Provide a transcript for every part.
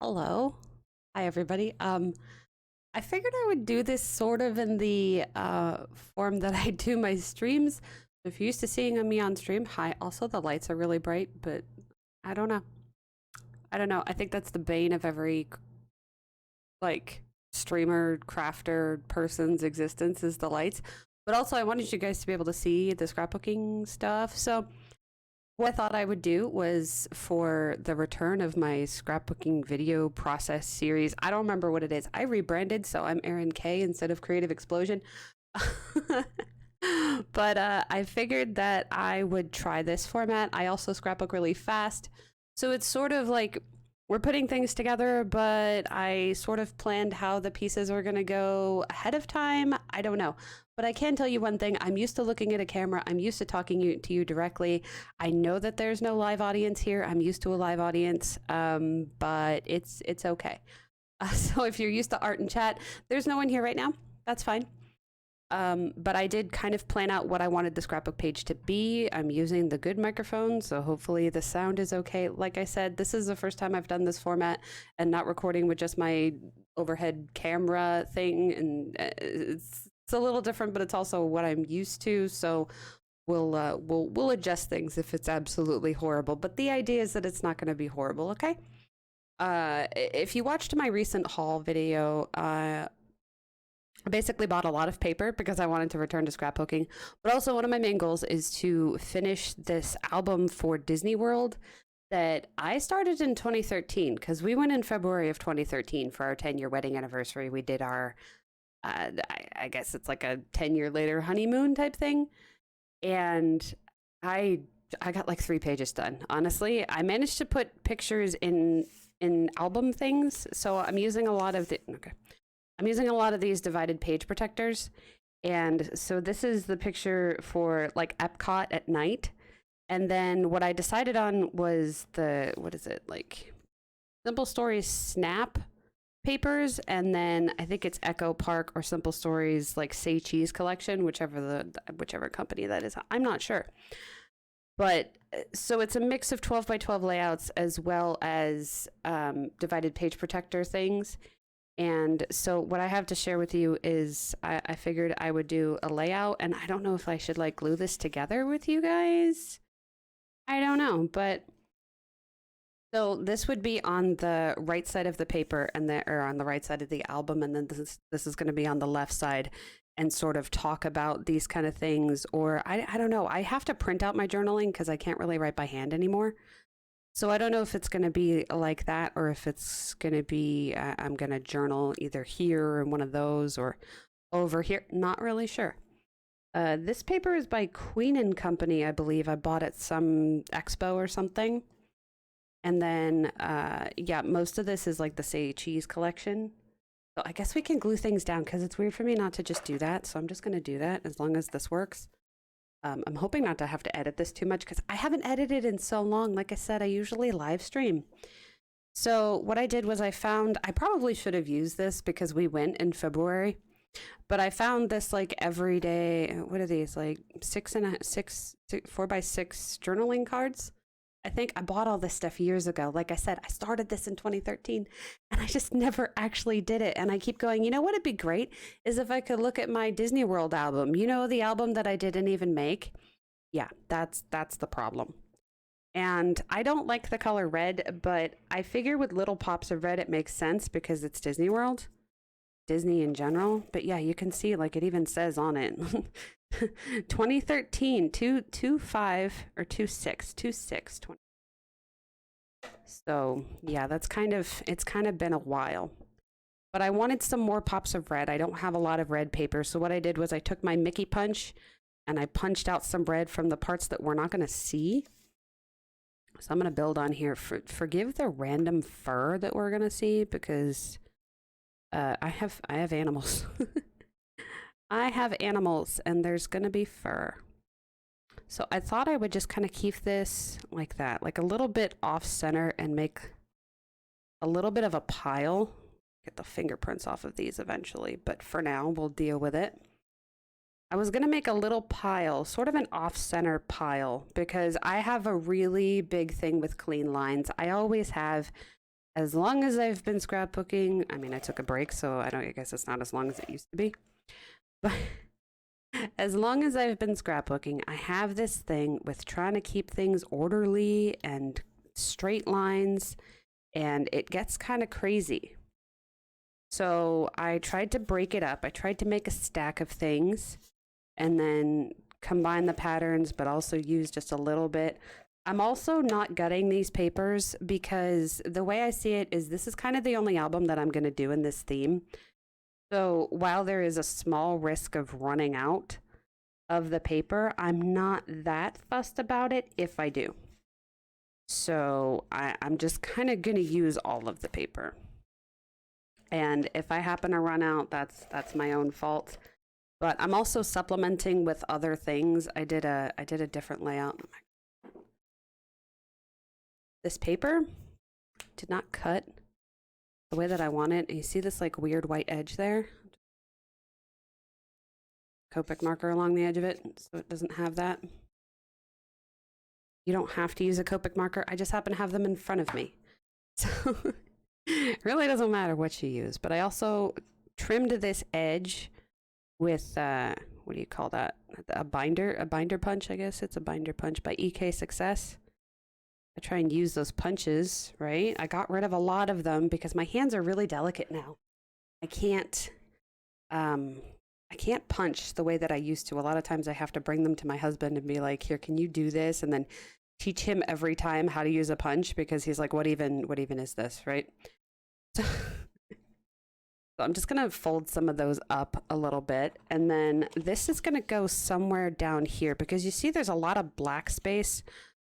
Hello. Hi, everybody. I figured I would do this sort of in the form that I do my streams. If you're used to seeing me on stream, hi. Also, the lights are really bright, but I don't know. I don't know. I think that's the bane of every like streamer, crafter person's existence is the lights. But also, I wanted you guys to be able to see the scrapbooking stuff. So what I thought I would do was for the return of my scrapbooking video process series. I don't remember what it is. I rebranded, so I'm Erin K instead of Creative Explosion. But I figured that I would try this format. I also scrapbook really fast. So it's sort of like we're putting things together, but I sort of planned how the pieces are going to go ahead of time. I don't know. But I can tell you one thing. I'm used to looking at a camera. I'm used to talking to you directly. I know that there's no live audience here. I'm used to a live audience, but it's okay. So if you're used to art and chat, there's no one here right now. That's fine. But I did kind of plan out what I wanted the scrapbook page to be. I'm using the good microphone, so hopefully the sound is okay. Like I said, this is the first time I've done this format and not recording with just my overhead camera thing, and it's a little different, but it's also what I'm used to. So we'll adjust things if it's absolutely horrible. But the idea is that it's not going to be horrible, okay? If you watched my recent haul video, I basically bought a lot of paper because I wanted to return to scrapbooking. But also one of my main goals is to finish this album for Disney World that I started in 2013 because we went in February of 2013 for our 10-year wedding anniversary. We did our, I guess it's like a 10-year later honeymoon type thing. And I got like 3 pages done. Honestly, I managed to put pictures in album things. So I'm using a lot of I'm using a lot of these divided page protectors. And so this is the picture for like Epcot at night. And then what I decided on was what is it? Like Simple Stories Snap papers. And then I think it's Echo Park or Simple Stories like Say Cheese collection, whichever company that is. I'm not sure. But so it's a mix of 12 by 12 layouts as well as divided page protector things. And so what I have to share with you is I figured I would do a layout, and I don't know if I should like glue this together with you guys. I don't know, but so this would be on the right side of the paper or on the right side of the album, and then this is going to be on the left side and sort of talk about these kind of things. Or I don't know. I have to print out my journaling because I can't really write by hand anymore. So I don't know if it's going to be like that or if it's going to be I'm going to journal either here or in one of those or over here. Not really sure. This paper is by Queen and Company, I believe. I bought at some expo or something. And then, yeah, most of this is like the Say Cheese collection. So I guess we can glue things down because it's weird for me not to just do that. So I'm just going to do that as long as this works. I'm hoping not to have to edit this too much because I haven't edited in so long. Like I said, I usually live stream. So what I did was I probably should have used this because we went in February, but I found this like everyday, what are these? Like 4x6 journaling cards. I think I bought all this stuff years ago. Like I said, I started this in 2013 and I just never actually did it. And I keep going, you know what would be great is if I could look at my Disney World album, you know, the album that I didn't even make. Yeah, that's the problem. And I don't like the color red, but I figure with little pops of red, it makes sense because it's Disney World, Disney in general. But yeah, you can see like it even says on it. 2013 25 or 26 20. So yeah, it's kind of been a while, but I wanted some more pops of red. I don't have a lot of red paper, so what I did was I took my Mickey punch and I punched out some red from the parts that we're not going to see. So I'm going to build on here. Forgive the random fur that we're going to see because I have animals. I have animals and there's going to be fur. So I thought I would just kind of keep this like that, like a little bit off center and make a little bit of a pile. Get the fingerprints off of these eventually, but for now we'll deal with it. I was going to make a little pile, sort of an off-center pile, because I have a really big thing with clean lines. I always have, as long as I've been scrapbooking, I mean, I took a break, so I guess it's not as long as it used to be. But as long as I've been scrapbooking, I have this thing with trying to keep things orderly and straight lines, and it gets kind of crazy. So I tried to break it up. I tried to make a stack of things and then combine the patterns, but also use just a little bit. I'm also not gutting these papers because the way I see it is this is kind of the only album that I'm going to do in this theme. So while there is a small risk of running out of the paper, I'm not that fussed about it if I do. So I'm just kind of going to use all of the paper. And if I happen to run out, that's my own fault. But I'm also supplementing with other things. I did a different layout. This paper did not cut the way that I want it. And you see this like weird white edge there? Copic marker along the edge of it, so it doesn't have that. You don't have to use a Copic marker. I just happen to have them in front of me. So it really doesn't matter what you use. But I also trimmed this edge with, what do you call that? A binder punch, I guess. It's a binder punch by EK Success. I try and use those punches, right? I got rid of a lot of them because my hands are really delicate now. I can't punch the way that I used to. A lot of times I have to bring them to my husband and be like, here, can you do this? And then teach him every time how to use a punch because he's like, what even is this, right? So I'm just gonna fold some of those up a little bit. And then this is gonna go somewhere down here because you see there's a lot of black space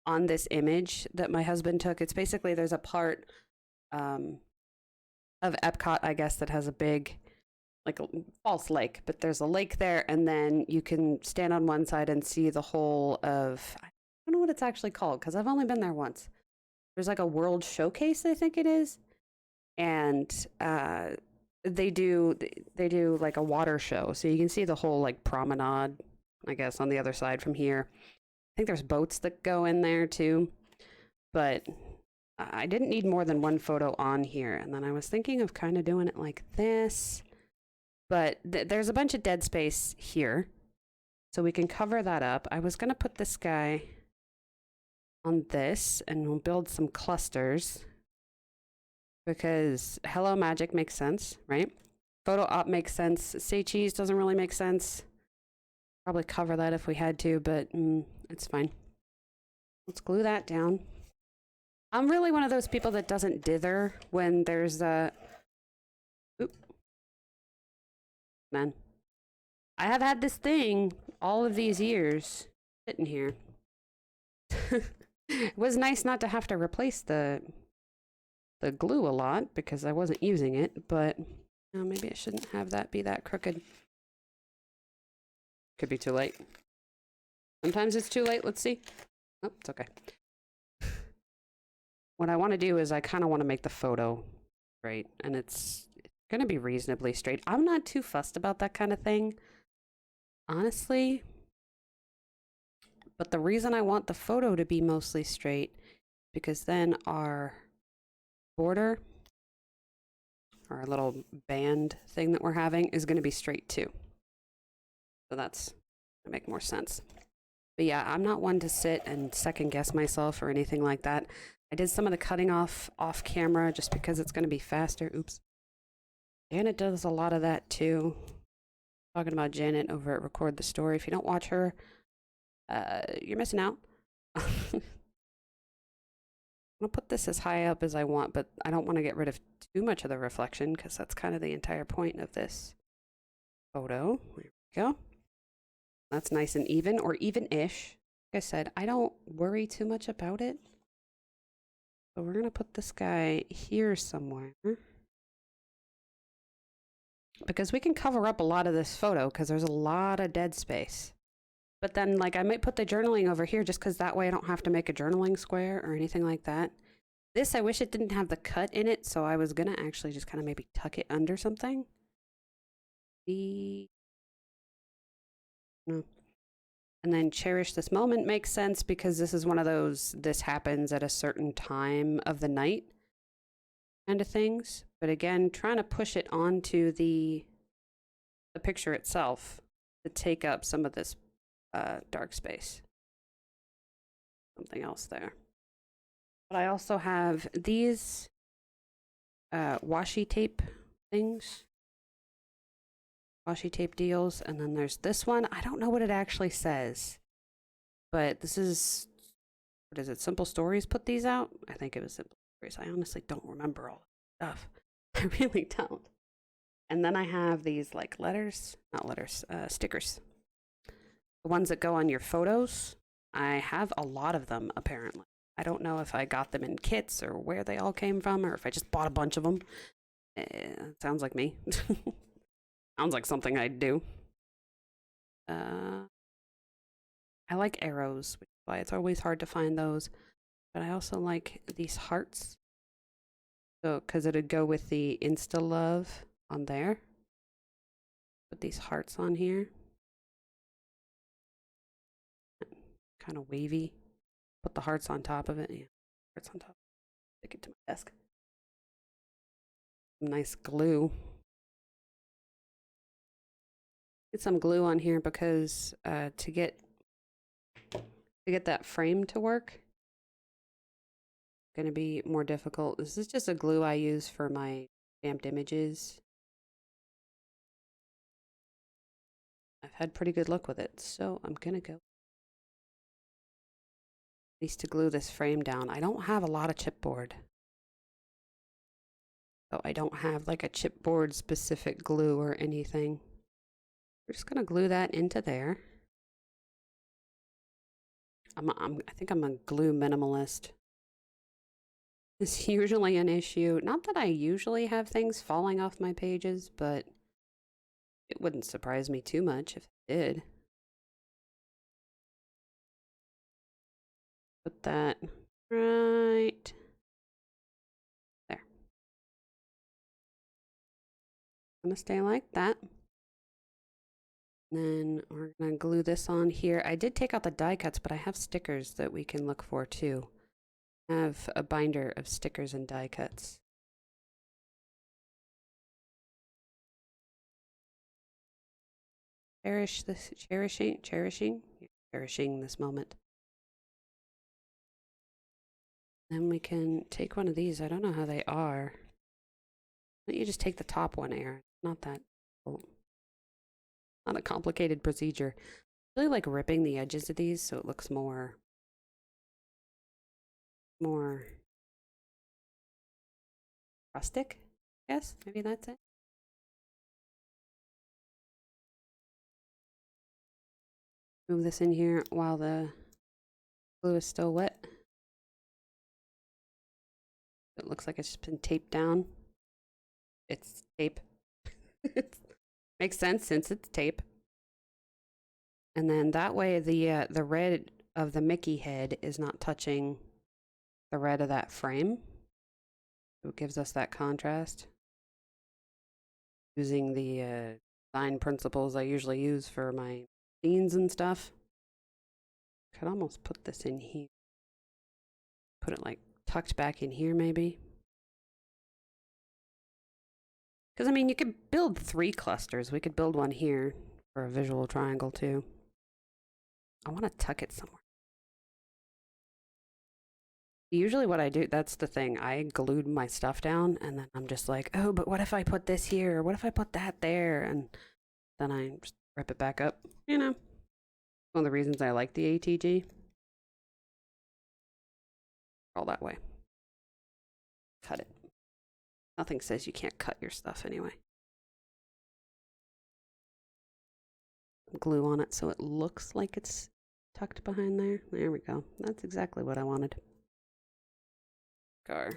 on this image that my husband took. It's basically, there's a part of Epcot, I guess, that has a big, like a false lake, but there's a lake there, and then you can stand on one side and see the whole of, I don't know what it's actually called because I've only been there once. There's like a world showcase, I think it is, and they do like a water show, so you can see the whole like promenade, I guess, on the other side from here. I think there's boats that go in there too, but I didn't need more than one photo on here. And then I was thinking of kind of doing it like this, but there's a bunch of dead space here, so we can cover that up. I was going to put this guy on this, and we'll build some clusters because Hello Magic makes sense, right? Photo op makes sense. Say Cheese doesn't really make sense. Probably cover that if we had to, but it's fine. Let's glue that down. I'm really one of those people that doesn't dither when there's a... Oop. Man. I have had this thing all of these years sitting here. It was nice not to have to replace the glue a lot because I wasn't using it, but maybe I shouldn't have that be that crooked. Could be too late. Sometimes it's too late. Let's see. Oh, it's okay. What I want to do is I kind of want to make the photo straight, and it's going to be reasonably straight. I'm not too fussed about that kind of thing, honestly. But the reason I want the photo to be mostly straight, because then our border, our little band thing that we're having, is going to be straight too. So that's going to make more sense. But yeah, I'm not one to sit and second guess myself or anything like that. I did some of the cutting off camera just because it's going to be faster. Oops. Janet does a lot of that too. Talking about Janet over at Record the Story. If you don't watch her, you're missing out. I'm gonna put this as high up as I want, but I don't want to get rid of too much of the reflection because that's kind of the entire point of this photo. There we go. That's nice and even, or even-ish. Like I said, I don't worry too much about it. So we're gonna put this guy here somewhere. Because we can cover up a lot of this photo because there's a lot of dead space. But then, like, I might put the journaling over here just because that way I don't have to make a journaling square or anything like that. This, I wish it didn't have the cut in it, so I was going to actually just kind of maybe tuck it under something. No. And then Cherish This Moment makes sense because this is one of those, this happens at a certain time of the night. kind of things. But again, trying to push it onto the picture itself to take up some of this dark space. Something else there. But I also have these washi tape things. Washi tape deals. And then there's this one. I don't know what it actually says. But this is, what is it? Simple Stories put these out? I think it was Simple Stories. I honestly don't remember all the stuff. I really don't. And then I have these like stickers. The ones that go on your photos. I have a lot of them, apparently. I don't know if I got them in kits or where they all came from or if I just bought a bunch of them. Sounds like me. Sounds like something I'd do. I like arrows, which is why it's always hard to find those. But I also like these hearts. So, because it'd go with the Insta Love on there. Put these hearts on here. Kind of wavy. Put the hearts on top of it. Yeah, hearts on top. Stick it to my desk. Nice glue. Get some glue on here because to get that frame to work, going to be more difficult. This is just a glue I use for my stamped images. I've had pretty good luck with it, so I'm gonna go at least to glue this frame down. I don't have a lot of chipboard, so I don't have like a chipboard specific glue or anything. We're just gonna glue that into there. I think I'm a glue minimalist. It's usually an issue. Not that I usually have things falling off my pages, but it wouldn't surprise me too much if it did. Put that right there. Gonna stay like that. Then we're gonna glue this on here. I did take out the die cuts, but I have stickers that we can look for too. I have a binder of stickers and die cuts. Cherishing this moment. Then we can take one of these. I don't know how they are. Why don't you just take the top one, Aaron? Not that. Not a complicated procedure. I really like ripping the edges of these so it looks more rustic. Yes, maybe that's it. Move this in here while the glue is still wet. It looks like it's just been taped down. It's tape. Makes sense since it's tape. And then that way the red of the Mickey head is not touching the red of that frame. So it gives us that contrast. Using the design principles I usually use for my scenes and stuff. Could almost put this in here. Put it like tucked back in here maybe. Because I mean you could build 3 clusters. We could build one here for a visual triangle too. I want to tuck it somewhere. Usually what I do, that's the thing, I glued my stuff down and then I'm just like, oh, but what if I put this here? What if I put that there? And then I just rip it back up. You know, one of the reasons I like the ATG. All that way. Cut it. Nothing says you can't cut your stuff anyway. Glue on it so it looks like it's tucked behind there. There we go. That's exactly what I wanted. Our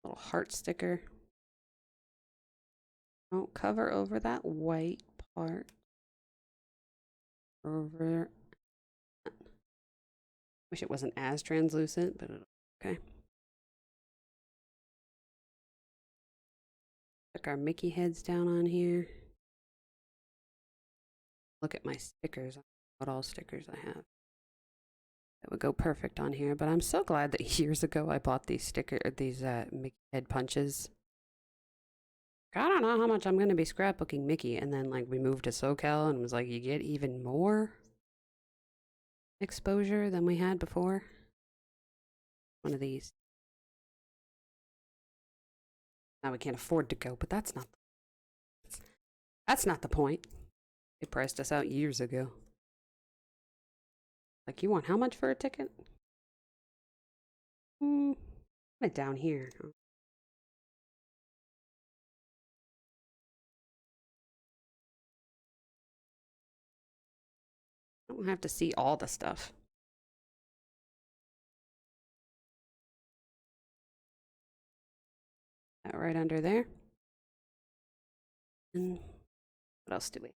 little heart sticker. Don't cover over that white part. Over. Wish it wasn't as translucent, but okay. Stick our Mickey heads down on here. Look at my stickers. What all stickers I have. That would go perfect on here, but I'm so glad that years ago I bought these Mickey head punches. I don't know how much I'm going to be scrapbooking Mickey, and then like we moved to SoCal and it was like you get even more exposure than we had before. One of these. Now we can't afford to go, but that's not the point. They priced us out years ago. Like, you want how much for a ticket? Put it down here. I don't have to see all the stuff. That right under there. And what else do we?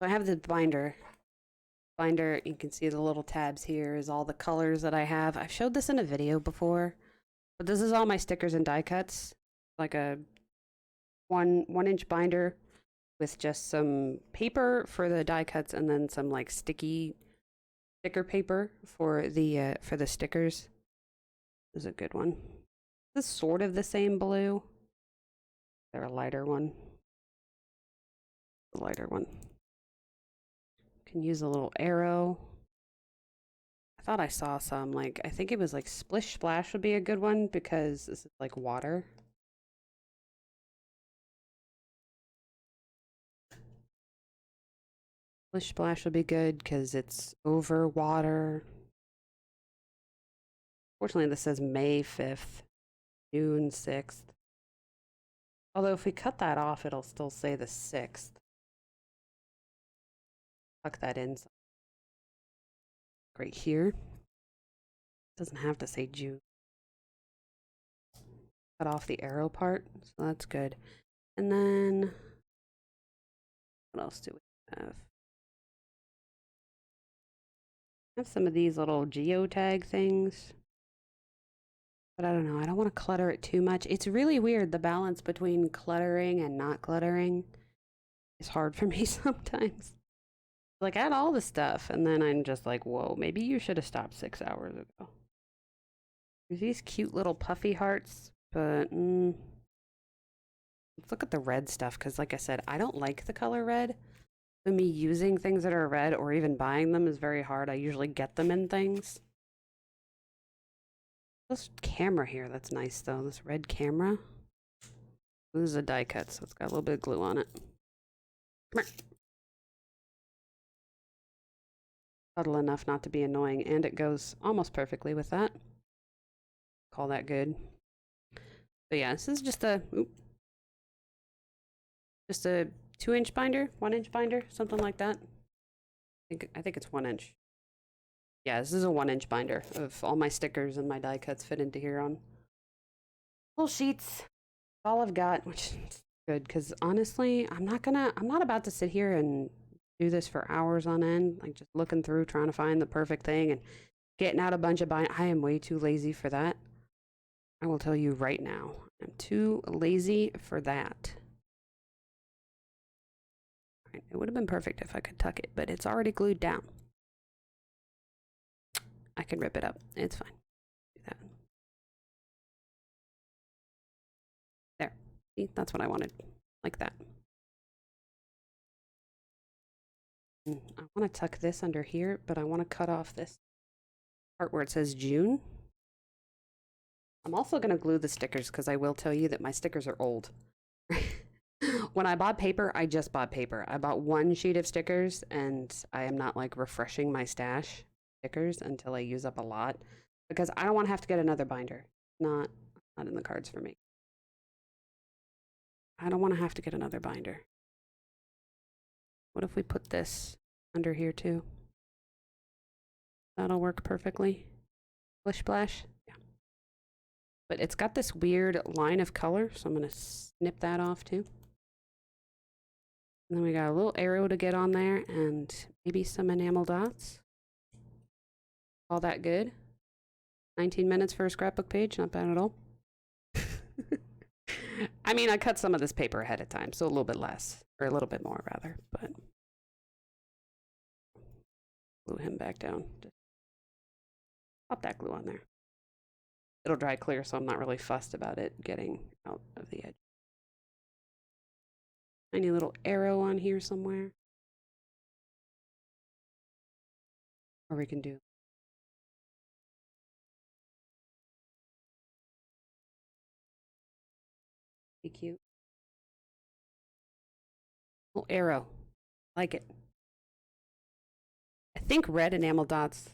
So I have the binder. You can see the little tabs here is all the colors that I have. I've showed this in a video before, but this is all my stickers and die cuts. Like a one inch binder with just some paper for the die cuts and then some like sticker paper for the stickers. This is a good one. This is sort of the same blue. They're a lighter one. The lighter one. Can use a little arrow. I thought I saw some, like, I think it was like Splish Splash would be a good one because this is like water. Splish Splash would be good because it's over water. Fortunately, this says May 5th, June 6th. Although if we cut that off, it'll still say the 6th. Tuck that in right here. Doesn't have to say June. Cut off the arrow part, so that's good. And then what else do we have? I have some of these little geotag things. But I don't know, I don't want to clutter it too much. It's really weird, the balance between cluttering and not cluttering is hard for me sometimes. Like, I had all the stuff, and then I'm just like, whoa, maybe you should have stopped 6 hours ago. There's these cute little puffy hearts, but let's look at the red stuff, because like I said, I don't like the color red. So me using things that are red or even buying them is very hard. I usually get them in things. This camera here, that's nice though. This red camera. This is a die cut, so it's got a little bit of glue on it. Come here. Subtle enough not to be annoying, and it goes almost perfectly with that. Call that good. But yeah, this is just a 2-inch binder, 1-inch binder, something like that. I think it's 1 inch. Yeah, this is a 1-inch binder of all my stickers and my die cuts fit into here on little sheets. All I've got, which is good because honestly, I'm not about to sit here and do this for hours on end, like just looking through trying to find the perfect thing and getting out a bunch of I am way too lazy for that. I will tell you right now, I'm too lazy for that. All right, it would have been perfect if I could tuck it, but it's already glued down. I can rip it up. It's fine. Do that. There. See, that's what I wanted. Like that. I want to tuck this under here, but I want to cut off this part where it says June. I'm also going to glue the stickers because I will tell you that my stickers are old. When I bought paper, I just bought paper. I bought 1 sheet of stickers and I am not like refreshing my stash stickers until I use up a lot because I don't want to have to get another binder. Not in the cards for me. I don't want to have to get another binder. What if we put this under here too? That'll work perfectly. Splish Splash. Yeah. But it's got this weird line of color, so I'm going to snip that off too. And then we got a little arrow to get on there and maybe some enamel dots. All that good. 19 minutes for a scrapbook page, not bad at all. I mean, I cut some of this paper ahead of time, so a little bit less, or a little bit more rather, but glue him back down. Just pop that glue on there. It'll dry clear, so I'm not really fussed about it getting out of the edge. Tiny little arrow on here somewhere. Or we can do. Be cute. Little arrow. Like it. I think red enamel dots.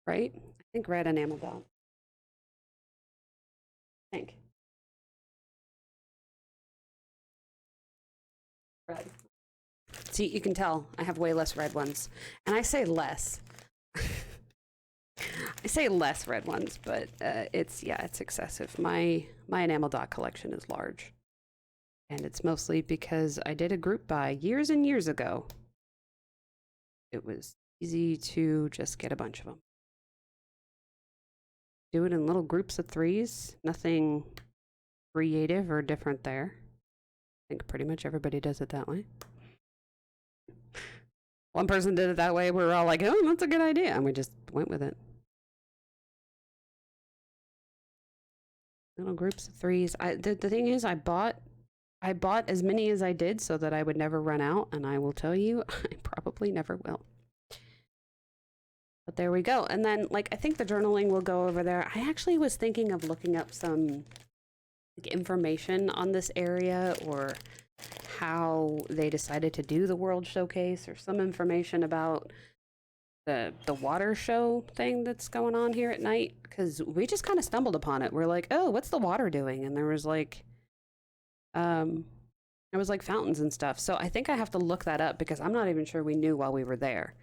Right? I think red enamel dots. I think. Red. See, you can tell I have way less red ones. And I say less. I say less red ones, but it's excessive. My enamel dot collection is large. And it's mostly because I did a group buy years and years ago. It was easy to just get a bunch of them. Do it in little groups of 3s. Nothing creative or different there. I think pretty much everybody does it that way. One person did it that way. We were all like, oh, that's a good idea. And we just went with it. Little groups of 3s. The thing is, I bought as many as I did so that I would never run out. And I will tell you, I probably never will. But there we go. And then, like, I think the journaling will go over there. I actually was thinking of looking up some information on this area, or how they decided to do the World Showcase, or some information about the water show thing that's going on here at night, because we just kind of stumbled upon it. We're like, oh, what's the water doing? And there was like fountains and stuff. So I think I have to look that up, because I'm not even sure we knew while we were there.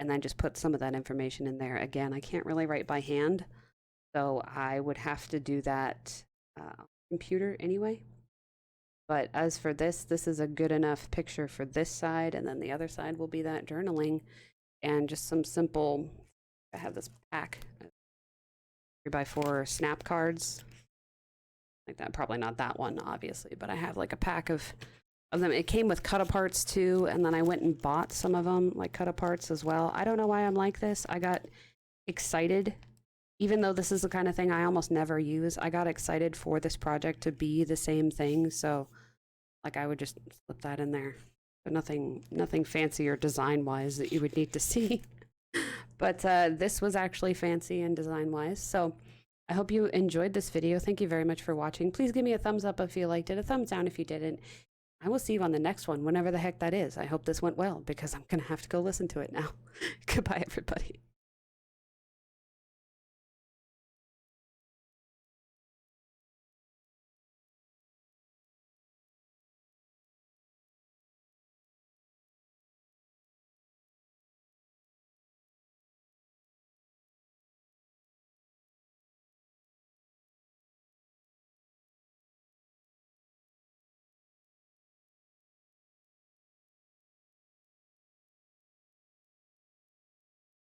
And then just put some of that information in there. Again, I can't really write by hand, so I would have to do that computer anyway. But as for this is a good enough picture for this side, and then the other side will be that journaling and just some simple. I have this pack, 3x4 snap cards like that. Probably not that one, obviously, but I have like a pack of them. It came with cut-aparts too, and then I went and bought some of them, like cut-aparts as well. I don't know why I'm like this. I got excited. Even though this is the kind of thing I almost never use, I got excited for this project to be the same thing, so like I would just slip that in there. But nothing fancy or design-wise that you would need to see. But this was actually fancy and design-wise, so I hope you enjoyed this video. Thank you very much for watching. Please give me a thumbs up if you liked it, a thumbs down if you didn't. I will see you on the next one, whenever the heck that is. I hope this went well, because I'm going to have to go listen to it now. Goodbye, everybody.